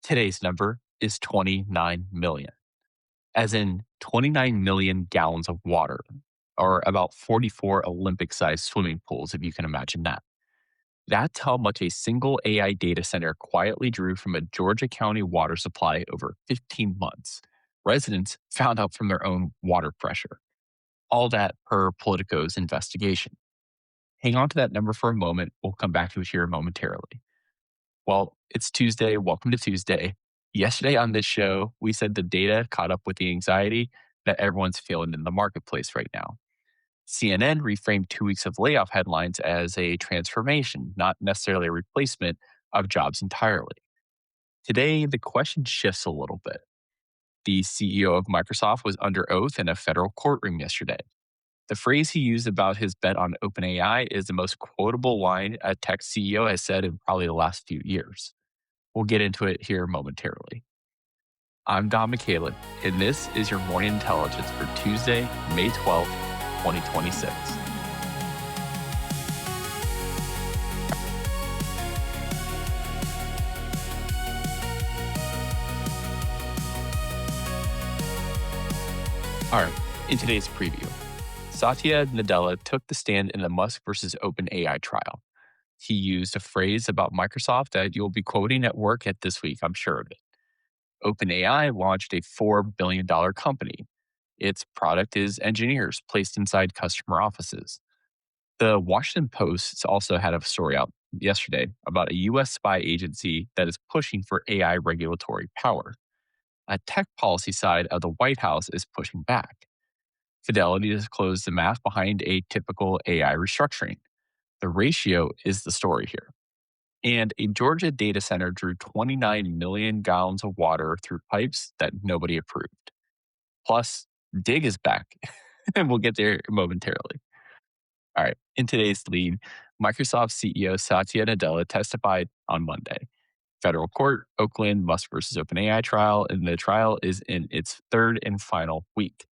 Today's number is 29 million, as in 29 million gallons of water, or about 44 Olympic sized swimming pools, if you can imagine that. That's how much a single AI data center quietly drew from a Georgia County water supply over 15 months. Residents found out from their own water pressure. All that per Politico's investigation. Hang on to that number for a moment. We'll come back to it here momentarily. Well, it's Tuesday. Welcome to Tuesday. Yesterday on this show, we said the data caught up with the anxiety that everyone's feeling in the marketplace right now. CNN reframed 2 weeks of layoff headlines as a transformation, not necessarily a replacement of jobs entirely. Today, the question shifts a little bit. The CEO of Microsoft was under oath in a federal courtroom yesterday. The phrase he used about his bet on OpenAI is the most quotable line a tech CEO has said in probably the last few years. We'll get into it here momentarily. I'm Don McCaleb, and this is your morning intelligence for Tuesday, May 12th, 2026. All right, in today's preview, Satya Nadella took the stand in the Musk versus OpenAI trial. He used a phrase about Microsoft that you'll be quoting at work at this week, I'm sure of it. OpenAI launched a $4 billion company. Its product is engineers placed inside customer offices. The Washington Post also had a story out yesterday about a U.S. spy agency that is pushing for AI regulatory power. A tech policy side of the White House is pushing back. Fidelity disclosed the math behind a typical AI restructuring. The ratio is the story here. And a Georgia data center drew 29 million gallons of water through pipes that nobody approved. Plus, Digg is back, and we'll get there momentarily. All right, in today's lead, Microsoft CEO Satya Nadella testified on Monday. Federal court, Oakland, Musk versus OpenAI trial, and the trial is in its third and final week.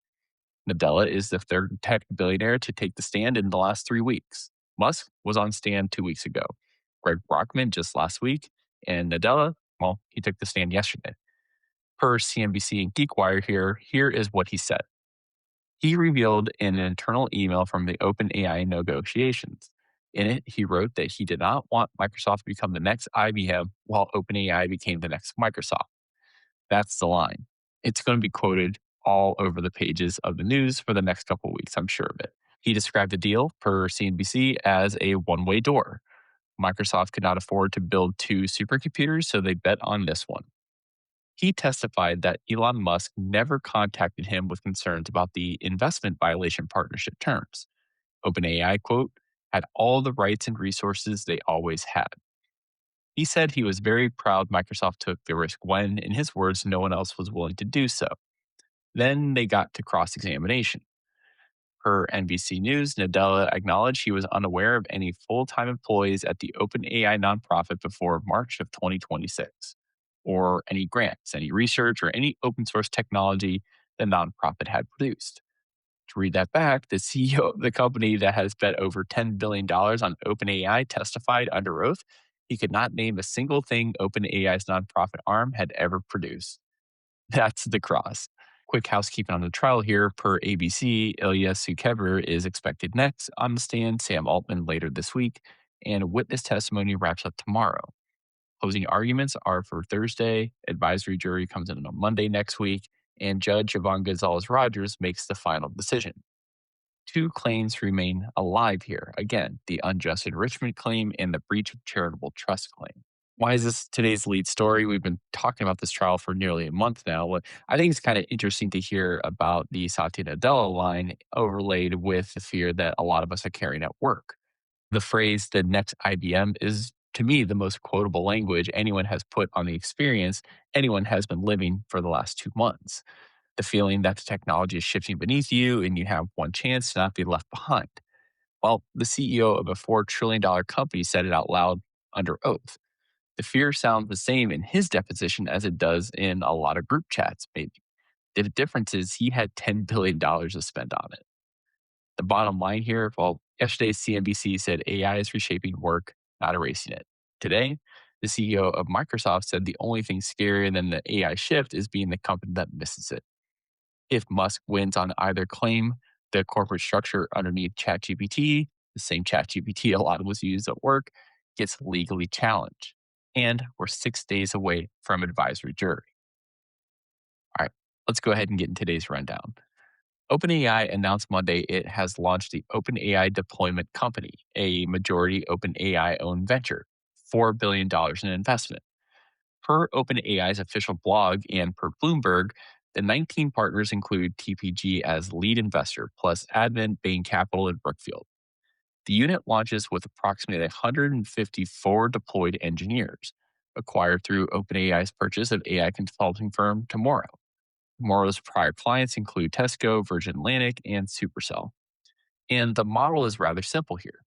Nadella is the third tech billionaire to take the stand in the last 3 weeks. Musk was on stand 2 weeks ago. Greg Brockman just last week, and Nadella, well, he took the stand yesterday. Per CNBC and GeekWire here is what he said. He revealed in an internal email from the OpenAI negotiations. In it, he wrote that he did not want Microsoft to become the next IBM while OpenAI became the next Microsoft. That's the line. It's going to be quoted all over the pages of the news for the next couple of weeks, I'm sure of it. He described the deal per CNBC as a one-way door. Microsoft could not afford to build two supercomputers, so they bet on this one. He testified that Elon Musk never contacted him with concerns about the investment violation partnership terms. OpenAI, quote, had all the rights and resources they always had. He said he was very proud Microsoft took the risk when, in his words, no one else was willing to do so. Then they got to cross-examination. Per NBC News, Nadella acknowledged he was unaware of any full-time employees at the OpenAI nonprofit before March of 2026, or any grants, any research, or any open source technology the nonprofit had produced. To read that back, the CEO of the company that has bet over $10 billion on OpenAI testified under oath he could not name a single thing OpenAI's nonprofit arm had ever produced. That's the cross. Quick housekeeping on the trial here. Per ABC, Ilya Sukever is expected next on the stand, Sam Altman later this week, and witness testimony wraps up tomorrow. Closing arguments are for Thursday, advisory jury comes in on Monday next week, and Judge Yvonne Gonzalez-Rogers makes the final decision. Two claims remain alive here. Again, the unjust enrichment claim and the breach of charitable trust claim. Why is this today's lead story? We've been talking about this trial for nearly a month now. I think it's kind of interesting to hear about the Satya Nadella line overlaid with the fear that a lot of us are carrying at work. The phrase, the next IBM, is to me the most quotable language anyone has put on the experience anyone has been living for the last 2 months. The feeling that the technology is shifting beneath you and you have one chance to not be left behind. Well, the CEO of a $4 trillion company said it out loud under oath. The fear sounds the same in his deposition as it does in a lot of group chats, maybe. The difference is he had $10 billion to spend on it. The bottom line here, well, yesterday CNBC said AI is reshaping work, not erasing it. Today, The CEO of Microsoft said the only thing scarier than the AI shift is being the company that misses it. If Musk wins on either claim, the corporate structure underneath ChatGPT, the same ChatGPT a lot was used at work, gets legally challenged. And we're 6 days away from advisory jury. All right, let's go ahead and get in today's rundown. OpenAI announced Monday it has launched the OpenAI Deployment Company, a majority OpenAI owned venture, $4 billion in investment. Per OpenAI's official blog and per Bloomberg, the 19 partners include TPG as lead investor, plus admin, Bain Capital, and Brookfield. The unit launches with approximately 154 deployed engineers, acquired through OpenAI's purchase of AI consulting firm Tomorrow. Tomorrow's prior clients include Tesco, Virgin Atlantic, and Supercell. And the model is rather simple here.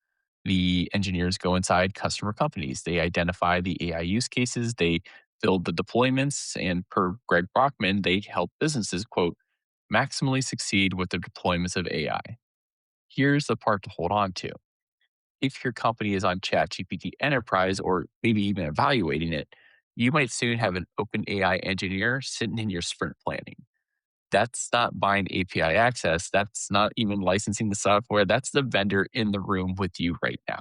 The engineers go inside customer companies. They identify the AI use cases. They build the deployments. And per Greg Brockman, they help businesses, quote, maximally succeed with the deployments of AI. Here's the part to hold on to. If your company is on ChatGPT Enterprise or maybe even evaluating it, you might soon have an open AI engineer sitting in your sprint planning. That's not buying API access. That's not even licensing the software. That's the vendor in the room with you right now.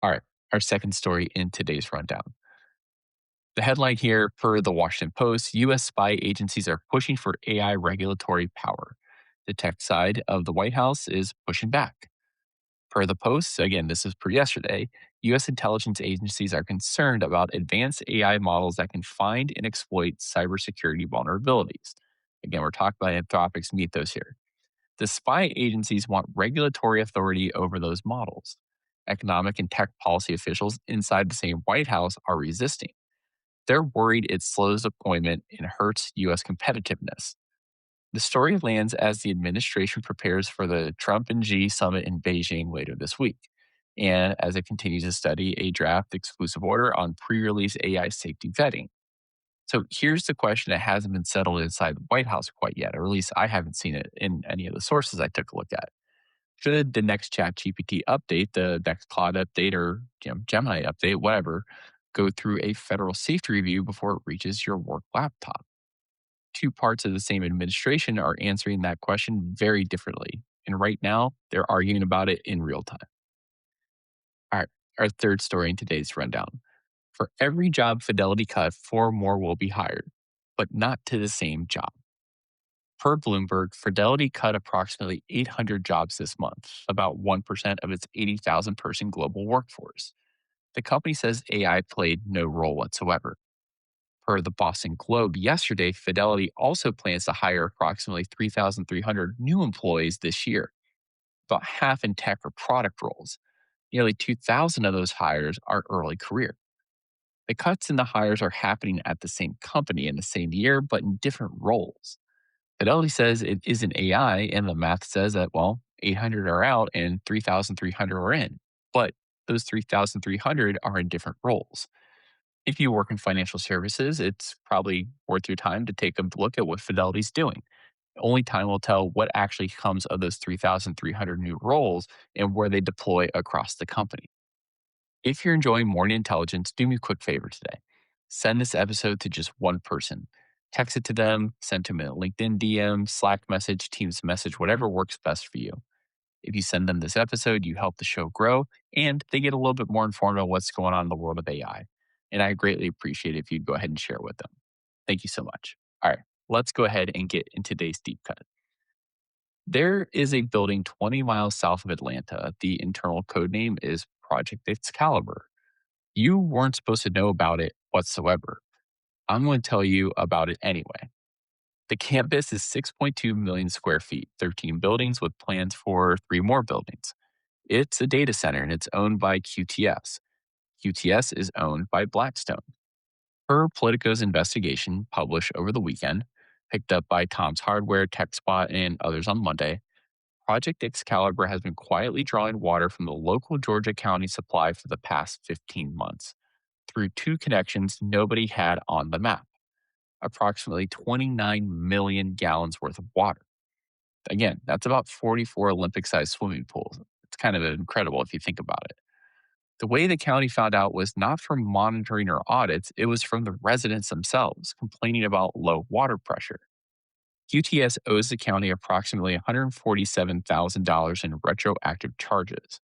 All right, our second story in today's rundown. The headline here per the Washington Post, US spy agencies are pushing for AI regulatory power. The tech side of the White House is pushing back. Per the Post, again, this is per yesterday, US intelligence agencies are concerned about advanced AI models that can find and exploit cybersecurity vulnerabilities. Again, we're talking about Anthropic's mythos here. The spy agencies want regulatory authority over those models. Economic and tech policy officials inside the same White House are resisting. They're worried it slows deployment and hurts U.S. competitiveness. The story lands as the administration prepares for the Trump and Xi summit in Beijing later this week, and as it continues to study a draft exclusive order on pre release AI safety vetting. So here's the question that hasn't been settled inside the White House quite yet, or at least I haven't seen it in any of the sources I took a look at. Should the next Chat GPT update, the next Cloud update, or Gemini update, whatever, go through a federal safety review before it reaches your work laptop? Two parts of the same administration are answering that question very differently. And right now, they're arguing about it in real time. All right, our third story in today's rundown. For every job Fidelity cut, four more will be hired, but not to the same job. Per Bloomberg, Fidelity cut approximately 800 jobs this month, about 1% of its 80,000 person global workforce. The company says AI played no role whatsoever. Per the Boston Globe yesterday, Fidelity also plans to hire approximately 3,300 new employees this year, about half in tech or product roles. Nearly 2,000 of those hires are early career. The cuts in the hires are happening at the same company in the same year, but in different roles. Fidelity says it isn't AI, and the math says that, well, 800 are out and 3,300 are in. But those 3,300 are in different roles. If you work in financial services, it's probably worth your time to take a look at what Fidelity's doing. Only time will tell what actually comes of those 3,300 new roles and where they deploy across the company. If you're enjoying Morning Intelligence, do me a quick favor today. Send this episode to just one person. Text it to them, send to them a LinkedIn DM, Slack message, Teams message, whatever works best for you. If you send them this episode, you help the show grow and they get a little bit more informed on what's going on in the world of AI. And I greatly appreciate it if you'd go ahead and share it with them. Thank you so much. All right, let's go ahead and get into today's deep cut. There is a building 20 miles south of Atlanta. The internal code name is Project Excalibur. You weren't supposed to know about it whatsoever. I'm going to tell you about it anyway. The campus is 6.2 million square feet, 13 buildings with plans for three more buildings. It's a data center and it's owned by QTS. QTS is owned by Blackstone. Per Politico's investigation, published over the weekend, picked up by Tom's Hardware, TechSpot, and others on Monday, Project Excalibur has been quietly drawing water from the local Georgia County supply for the past 15 months through two connections nobody had on the map, approximately 29 million gallons worth of water. Again, that's about 44 Olympic sized swimming pools. It's kind of incredible if you think about it. The way the county found out was not from monitoring or audits, it was from the residents themselves complaining about low water pressure. QTS owes the county approximately $147,000 in retroactive charges.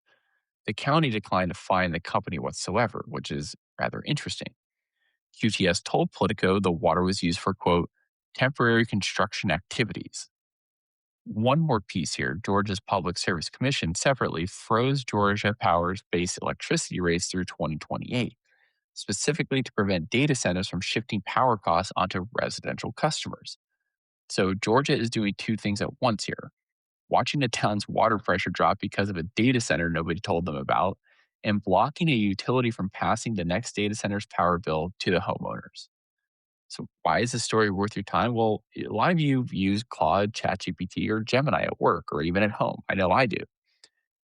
The county declined to fine the company whatsoever, which is rather interesting. QTS told Politico the water was used for, quote, temporary construction activities. One more piece here Georgia's Public Service Commission separately froze Georgia Power's base electricity rates through 2028, specifically to prevent data centers from shifting power costs onto residential customers. So Georgia is doing two things at once here watching a town's water pressure drop because of a data center nobody told them about, and blocking a utility from passing the next data center's power bill to the homeowners. So, why is this story worth your time? Well, a lot of you use Claude, ChatGPT, or Gemini at work or even at home. I know I do.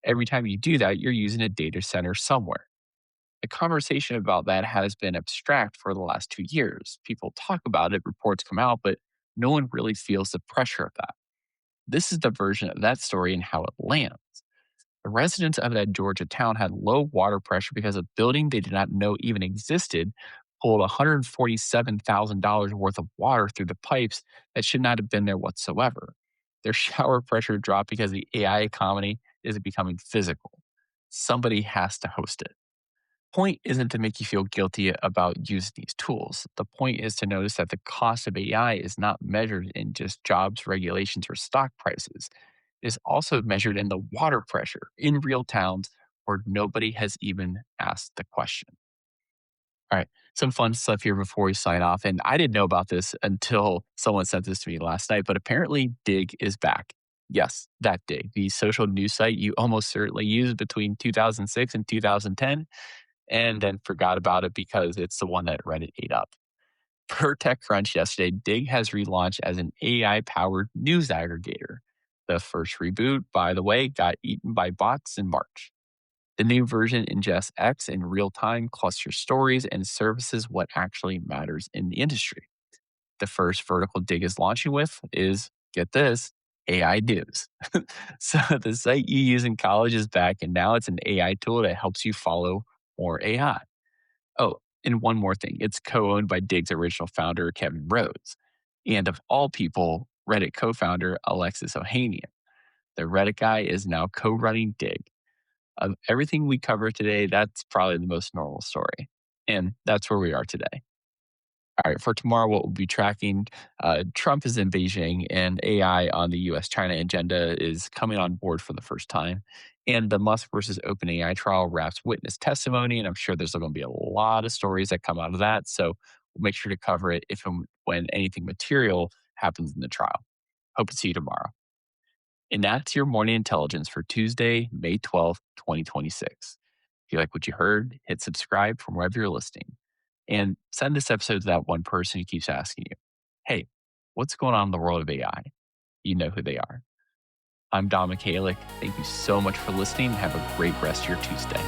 Every time you do that, you're using a data center somewhere. The conversation about that has been abstract for the last 2 years. People talk about it, reports come out, but no one really feels the pressure of that. This is the version of that story and how it lands. The residents of that Georgia town had low water pressure because a building they did not know even existed pulled $147,000 worth of water through the pipes that should not have been there whatsoever. Their shower pressure dropped because the AI economy is becoming physical. Somebody has to host it. Point isn't to make you feel guilty about using these tools. The point is to notice that the cost of AI is not measured in just jobs, regulations, or stock prices. It is also measured in the water pressure in real towns where nobody has even asked the question. All right, some fun stuff here before we sign off. And I didn't know about this until someone sent this to me last night, but apparently Digg is back. Yes, that Digg, the social news site you almost certainly used between 2006 and 2010 and then forgot about it because it's the one that Reddit ate up. Per TechCrunch yesterday, Digg has relaunched as an AI powered news aggregator. The first reboot, by the way, got eaten by bots in March. The new version ingests X in real time, clusters stories, and services what actually matters in the industry. The first vertical Digg is launching with is, get this, AI news. So the site you use in college is back, and now it's an AI tool that helps you follow more AI. Oh, and one more thing. It's co-owned by Digg's original founder, Kevin Rhodes, and of all people, Reddit co-founder Alexis Ohanian. The Reddit guy is now co-running Digg. Of everything we cover today, that's probably the most normal story. And that's where we are today. All right, for tomorrow, what we'll be tracking Trump is in Beijing, and AI on the US China agenda is coming on board for the first time. And the Musk versus OpenAI trial wraps witness testimony. And I'm sure there's going to be a lot of stories that come out of that. So we'll make sure to cover it if and when anything material happens in the trial. Hope to see you tomorrow. And that's your morning intelligence for Tuesday, May 12th, 2026. If you like what you heard, hit subscribe from wherever you're listening. And send this episode to that one person who keeps asking you, hey, what's going on in the world of AI? You know who they are. I'm Dom Michalik. Thank you so much for listening. Have a great rest of your Tuesday.